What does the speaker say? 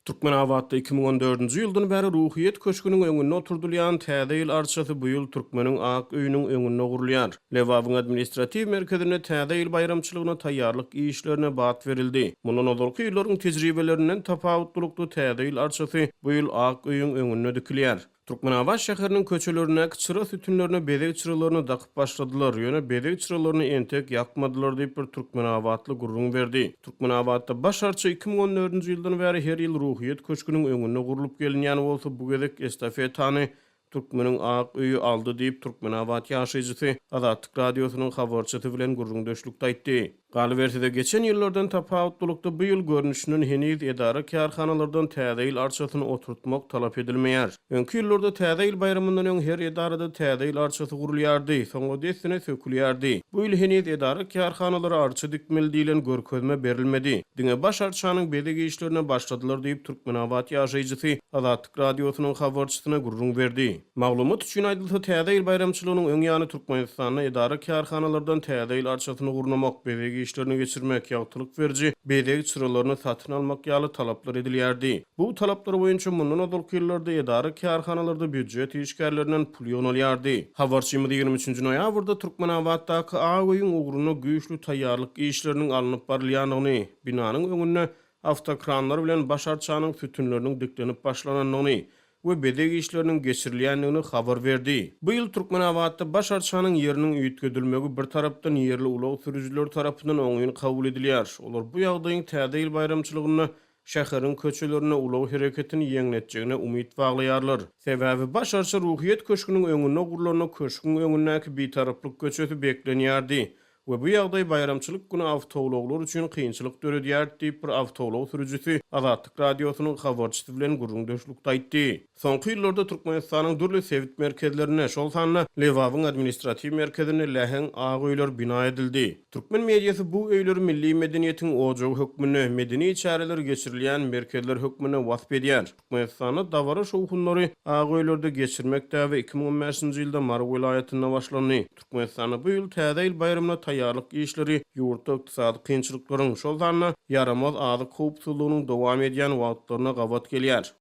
Türkmenawatda 2014-nji ýyldan bäri ruhyýet köşküniň öňünde oturdylýan täze ýyl arçysy bu ýyl türkmeniň ak öýüniň öňünde gurulýar. Lewabyň administrativ merkezine täze ýyl bayramçylygyna taýýarlyk işlerine bat berildi. Mundan ozalky ýyllaryň tejribelerinden tapawutlukly täze ýyl arçysy bu ýyl ak öýüň öňünde dikilýär. Türkmenawat şäheriniň köçelerine çıra sütünlerini bedek çıralaryny dakyp başladylar. Ýöne bedek çıralaryny entek ýakmadylar diýip bir Türkmenawatly gurrun berdi. Türkmenawatda baş arça 2014-nji ýyldan bäri her ýyl ruhyýet köşküniň öňünde gurulyp gelinýän bolsa bu gezek estafetany Türkmeniň ak öýü aldy diýip Türkmenawat ýaşaýjysy Azatlyk radiosynyň habarçysy bilen gurrun döşlükde aýtdy. Galbertide geçen ýyllardan tapawutlukda bu ýyl görnüşiniň heniz edara kärhanalardan täze ýyl arçasyny oturtmak talap edilmeýär. Öňkü ýyllarda täze ýyl bayramyndan öň her edarada täze ýyl arçasy gurulýardy, soňra desine sökülýärdi. Bu ýyl heniz edara kärhanalary arça dikmeli diýilen görkezme berilmedi. Diňe baş arçanyň bedegi işlerine başladylar diýip Türkmenawat ýaşaýjysy Azatlyk radiosynyň habarçysyna gurrun berdi. Maglumat üçin aýdylsa täze ýyl bayramçylygynyň öň ýany Türkmenistanyň edara kärhanalardan täze ýyl arçasyny gurnamak bedegi işlerini geçirmek ýagtylyk berji bedeg çyralaryny satyn almak ýaly talaplar edilýärdi. Bu talaplar boýunça mundan ozalky ýyllarda edara kärhanalarda büdjet işgärlerinden pul ýonalýardy. Habarçymyz 23-nji noýabrda Türkmenawatdaky aýyň ugruna güýçlü taýýarlyk işleriniň alınıp barylýanyny, binanyň öňünde awtokranlar bilen başarçanyň sütünleriniň diklenip başlananyny we bedegi işleriniň geçirilýändigini habar berdi. Bu ýyl Türkmenawatda baş arçanyň ýeriniň üýtgedilmegi bir tarapdan ýerli ulag sürüjiler tarapyndan oňyň kabul edilýär. Olar bu ýagdaýyň täze ýyl bayramçylygyny şäheriň köçelerine ulag hereketini ýeňletjegine umyt baglaýarlar. Sebäbi baş arça ruhyýet köşküniň öňünde gurulanan köşküň öňündäki bitaraplyk köçesi beklenýärdi. We bu ýagdaý bayramçylyk güni awtologlar üçin kynçylyk döredýär diýip bir awtolog sürüjisi Azatlyk radiosynyň habarçysy bilen gurrun döşlükde aýtdy. Soňky ýyllarda Türkmenistanyň dürli sewit merkezlerine, şol sanly Lewabyň administrativ merkezine lähen ak öýler bina edildi. Türkmen mediýasy bu öýleri milli medeniýetiň ojagy hökmüne, medeni çäreler geçirilýän merkezler hökmüne wasp edýär. Türkmenistanyň dawara şowhunlary ak öýlerde geçirmekde we 2015-nji ýylda Marw vilayatynda başlandy. Türkmenistanyň bu ýyl täze ýyl bayramyna taýýarlyk işleri ýurtda ykdysady kynçylyklaryň şol sanly yaramaz azyk howpsuzlygynyň dowam edýän wagtlaryna gabat gelýär.